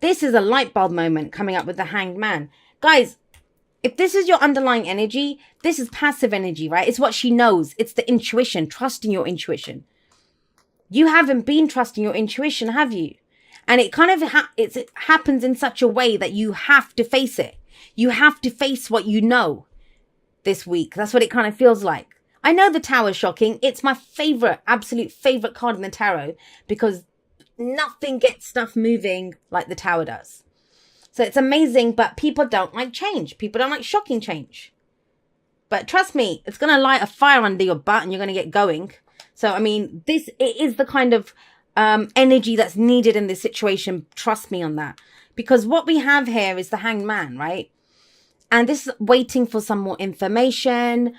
This is a light bulb moment coming up with the Hanged Man. Guys, if this is your underlying energy, this is passive energy, right? It's what she knows. It's the intuition, trusting your intuition. You haven't been trusting your intuition, have you? And it kind of it happens in such a way that you have to face it. You have to face what you know this week. That's what it kind of feels like. I know the Tower is shocking. It's my favorite, absolute favorite card in the tarot because nothing gets stuff moving like the Tower does. So it's amazing, but people don't like change. People don't like shocking change. But trust me, it's going to light a fire under your butt and you're going to get going. So, I mean, it is the kind of energy that's needed in this situation. Trust me on that. Because what we have here is the Hanged Man, right? And this is waiting for some more information,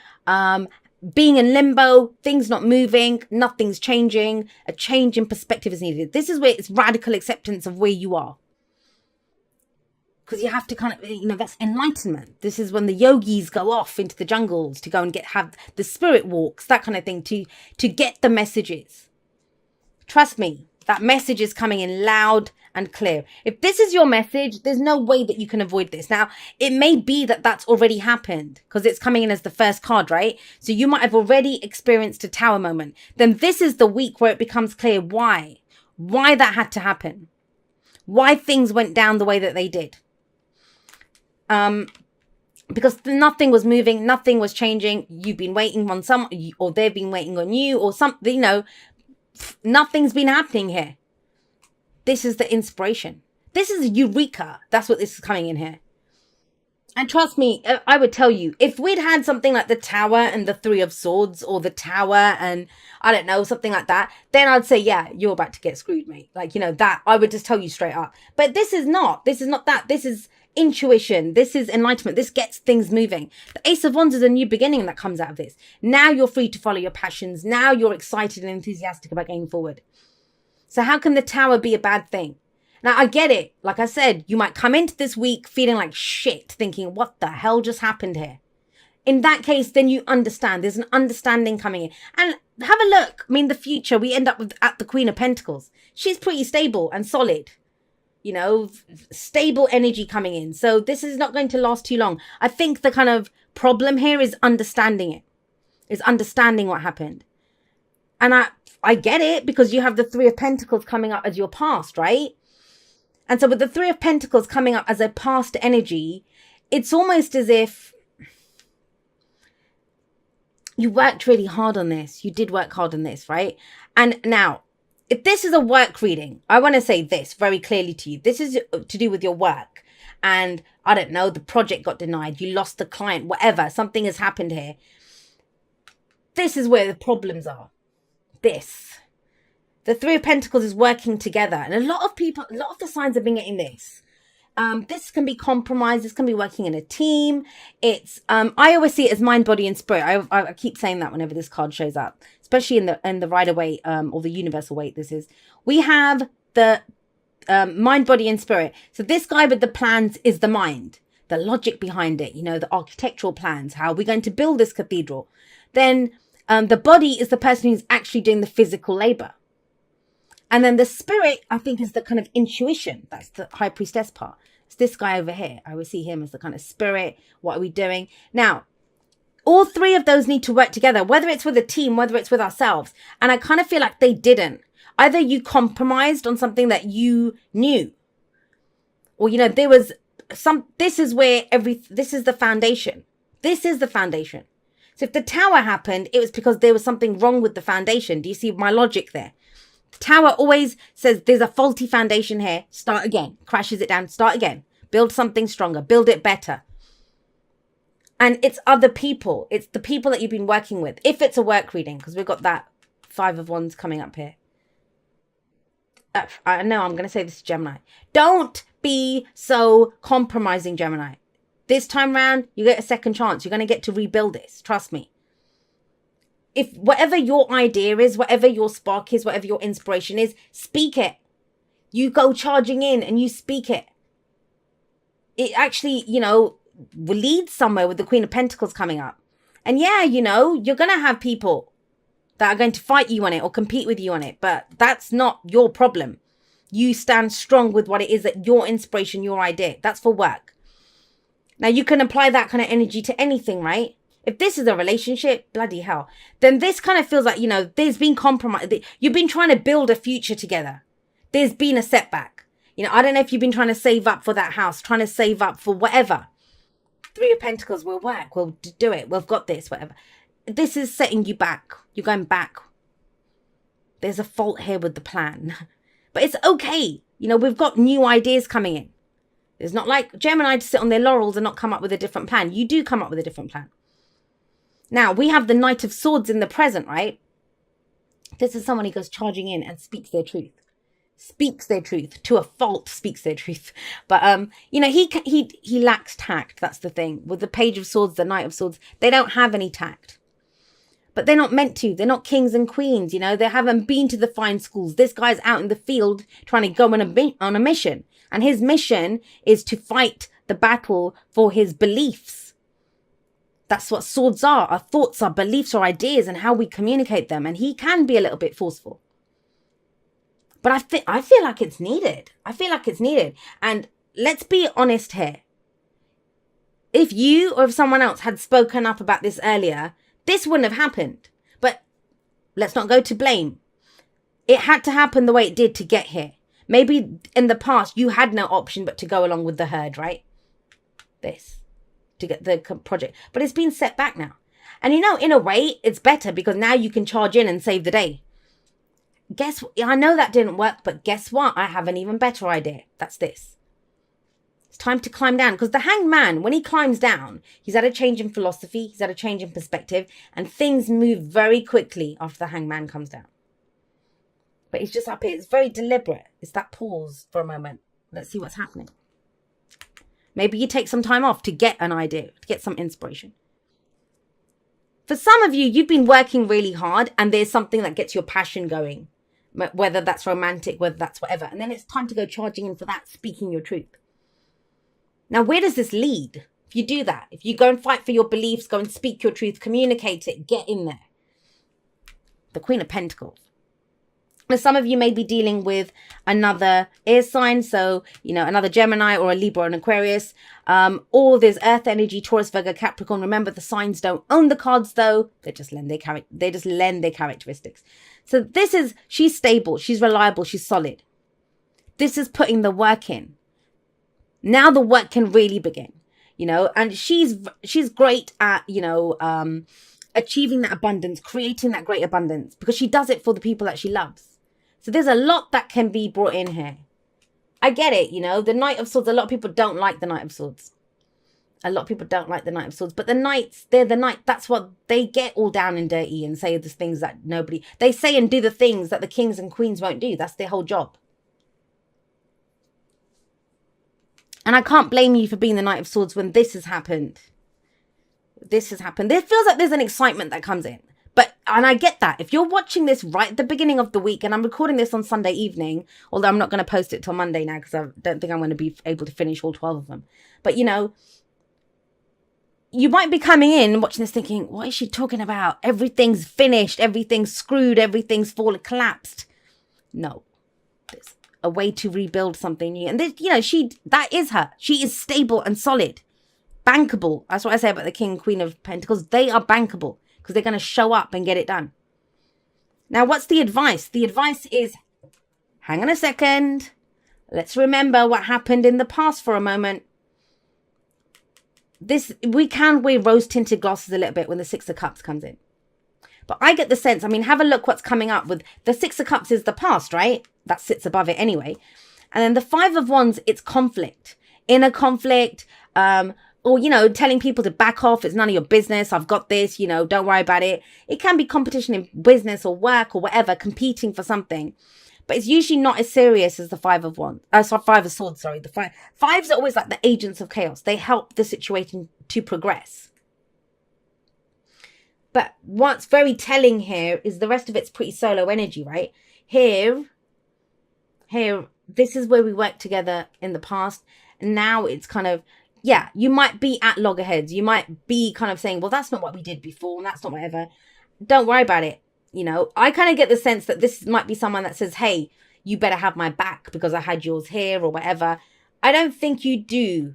being in limbo, things not moving, nothing's changing, a change in perspective is needed. This is where it's radical acceptance of where you are. Because you have to kind of, that's enlightenment. This is when the yogis go off into the jungles to go and have the spirit walks, that kind of thing, to get the messages. Trust me, that message is coming in loud and clear. If this is your message, there's no way that you can avoid this. Now, it may be that that's already happened because it's coming in as the first card, right? So you might have already experienced a Tower moment. Then this is the week where it becomes clear why that had to happen. Why things went down the way that they did. Because nothing was moving, nothing was changing. You've been waiting on or they've been waiting on you or something, nothing's been happening here. This is the inspiration. This is eureka. That's what this is coming in here. And trust me, I would tell you, if we'd had something like the Tower and the Three of Swords or the Tower and I don't know, something like that, then I'd say, yeah, you're about to get screwed, mate. That I would just tell you straight up. But this is not that. This is intuition. This is enlightenment. This gets things moving. The Ace of Wands is a new beginning that comes out of this. Now you're free to follow your passions. Now you're excited and enthusiastic about going forward. So how can the Tower be a bad thing? Now, I get it. Like I said, you might come into this week feeling like shit, thinking, what the hell just happened here? In that case, then you understand. There's an understanding coming in. And have a look. I mean, the future, we end up at the Queen of Pentacles. She's pretty stable and solid. Stable energy coming in. So this is not going to last too long. I think the kind of problem here is understanding it. Is understanding what happened. And I get it because you have the Three of Pentacles coming up as your past, right? And so with the Three of Pentacles coming up as a past energy, it's almost as if you worked really hard on this. You did work hard on this, right? And now, if this is a work reading, I want to say this very clearly to you. This is to do with your work. And I don't know, the project got denied. You lost the client, whatever. Something has happened here. This is where the problems are. This. The Three of Pentacles is working together. And a lot of the signs have been getting this. This can be compromised. This can be working in a team. It's, I always see it as mind, body, and spirit. I keep saying that whenever this card shows up, especially in the Rider-Waite, or the Universal Weight. We have the, mind, body, and spirit. So this guy with the plans is the mind, the logic behind it, the architectural plans, how we're going to build this cathedral. Then, the body is the person who's actually doing the physical labor. And then the spirit, I think, is the kind of intuition. That's the High Priestess part. It's this guy over here. I would see him as the kind of spirit. What are we doing? Now, all three of those need to work together, whether it's with a team, whether it's with ourselves. And I kind of feel like they didn't. Either you compromised on something that you knew. Or, there was this is where this is the foundation. This is the foundation. So if the Tower happened, it was because there was something wrong with the foundation. Do you see my logic there? Tower always says there's a faulty foundation here. Start again. Crashes it down. Start again. Build something stronger. Build it better. And it's other people. It's the people that you've been working with. If it's a work reading, because we've got that Five of Wands coming up here. I know I'm going to say this to Gemini. Don't be so compromising, Gemini. This time round, you get a second chance. You're going to get to rebuild this. Trust me. If whatever your idea is, whatever your spark is, whatever your inspiration is, speak it. You go charging in and you speak it. It actually, will lead somewhere with the Queen of Pentacles coming up. And yeah, you're going to have people that are going to fight you on it or compete with you on it. But that's not your problem. You stand strong with what it is that your inspiration, your idea. That's for work. Now you can apply that kind of energy to anything, right? If this is a relationship, bloody hell, then this kind of feels like, there's been compromise. You've been trying to build a future together. There's been a setback. I don't know if you've been trying to save up for that house, trying to save up for whatever. Three of Pentacles will work. We'll do it. We've got this, whatever. This is setting you back. You're going back. There's a fault here with the plan. But it's okay. We've got new ideas coming in. It's not like Gemini to sit on their laurels and not come up with a different plan. You do come up with a different plan. Now, we have the Knight of Swords in the present, right? This is someone who goes charging in and speaks their truth. Speaks their truth. To a fault, speaks their truth. But, he lacks tact. That's the thing. With the Page of Swords, the Knight of Swords, they don't have any tact. But they're not meant to. They're not kings and queens, They haven't been to the fine schools. This guy's out in the field trying to go on a mission. And his mission is to fight the battle for his beliefs. That's what swords are. Our thoughts, our beliefs, our ideas, and how we communicate them. And he can be a little bit forceful. But I feel like it's needed. And let's be honest here. If you or if someone else had spoken up about this earlier, this wouldn't have happened. But let's not go to blame. It had to happen the way it did to get here. Maybe in the past, you had no option but to go along with the herd, right? This. To get the project. But it's been set back now. And in a way, it's better because now you can charge in and save the day. I know that didn't work, but guess what? I have an even better idea. That's this. It's time to climb down. Because the Hanged Man, when he climbs down, he's had a change in philosophy. He's had a change in perspective. And things move very quickly after the Hanged Man comes down. But he's just up here. It's very deliberate. It's that pause for a moment. Let's see what's happening. Maybe you take some time off to get an idea, to get some inspiration. For some of you, you've been working really hard and there's something that gets your passion going, whether that's romantic, whether that's whatever. And then it's time to go charging in for that, speaking your truth. Now, where does this lead? If you do that, if you go and fight for your beliefs, go and speak your truth, communicate it, get in there. The Queen of Pentacles. Now, some of you may be dealing with another air sign. So, another Gemini or a Libra or an Aquarius. Or there's Earth energy, Taurus, Virgo, Capricorn. Remember, the signs don't own the cards, though. They just lend their characteristics. So she's stable. She's reliable. She's solid. This is putting the work in. Now the work can really begin, and she's great at, achieving that abundance, creating that great abundance because she does it for the people that she loves. So there's a lot that can be brought in here. I get it, the Knight of Swords. A lot of people don't like the Knight of Swords. But the Knights, they're the Knight. That's what they get all down and dirty and say the things that they say and do the things that the kings and queens won't do. That's their whole job. And I can't blame you for being the Knight of Swords when this has happened. There feels like there's an excitement that comes in. And I get that. If you're watching this right at the beginning of the week, and I'm recording this on Sunday evening, although I'm not going to post it till Monday now because I don't think I'm going to be able to finish all 12 of them. But, you might be coming in watching this thinking, what is she talking about? Everything's finished. Everything's screwed. Everything's collapsed. No. There's a way to rebuild something new. And, that is her. She is stable and solid. Bankable. That's what I say about the King and Queen of Pentacles. They are bankable. Because they're going to show up and get it done. Now, what's the advice? The advice is, hang on a second. Let's remember what happened in the past for a moment. We can wear rose-tinted glasses a little bit when the Six of Cups comes in. But I get the sense, have a look what's coming up with the Six of Cups is the past, right? That sits above it anyway. And then the Five of Wands, it's conflict. Inner conflict, or, telling people to back off. It's none of your business. I've got this, don't worry about it. It can be competition in business or work or whatever, competing for something. But it's usually not as serious as the Five of Swords, sorry. The fives are always like the agents of chaos. They help the situation to progress. But what's very telling here is the rest of it's pretty solo energy, right? Here, this is where we worked together in the past. And now it's kind of, yeah, you might be at loggerheads. You might be kind of saying, well, that's not what we did before. And that's not whatever. Don't worry about it. I kind of get the sense that this might be someone that says, hey, you better have my back because I had yours here or whatever. I don't think you do,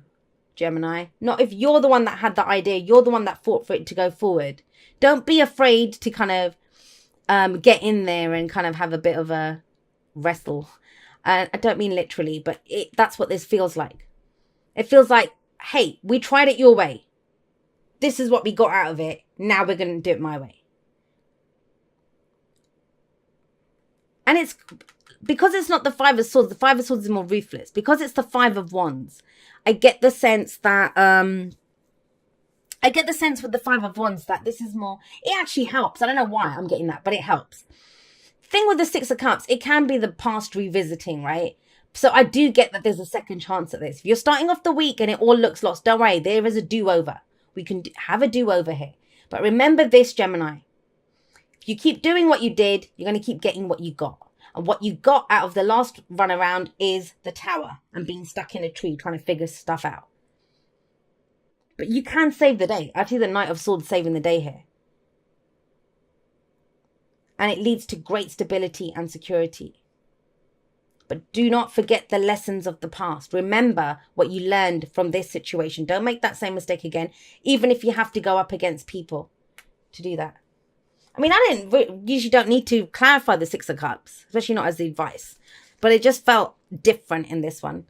Gemini. Not if you're the one that had the idea. You're the one that fought for it to go forward. Don't be afraid to kind of get in there and kind of have a bit of a wrestle. I don't mean literally, but that's what this feels like. It feels like, hey, we tried it your way. This is what we got out of it. Now we're going to do it my way. And it's because it's not the Five of Swords. The Five of Swords is more ruthless. Because it's the Five of Wands, I get the sense that with the Five of Wands that this is more, it actually helps. I don't know why I'm getting that, but it helps. Thing with the Six of Cups, it can be the past revisiting, right? So I do get that there's a second chance at this. If you're starting off the week and it all looks lost, don't worry, there is a do-over. We can have a do-over here. But remember this, Gemini. If you keep doing what you did, you're going to keep getting what you got. And what you got out of the last run around is the Tower and being stuck in a tree trying to figure stuff out. But you can save the day. I see the Knight of Swords saving the day here. And it leads to great stability and security. But do not forget the lessons of the past. Remember what you learned from this situation. Don't make that same mistake again, even if you have to go up against people to do that. I mean, usually don't need to clarify the Six of Cups, especially not as the advice. But it just felt different in this one.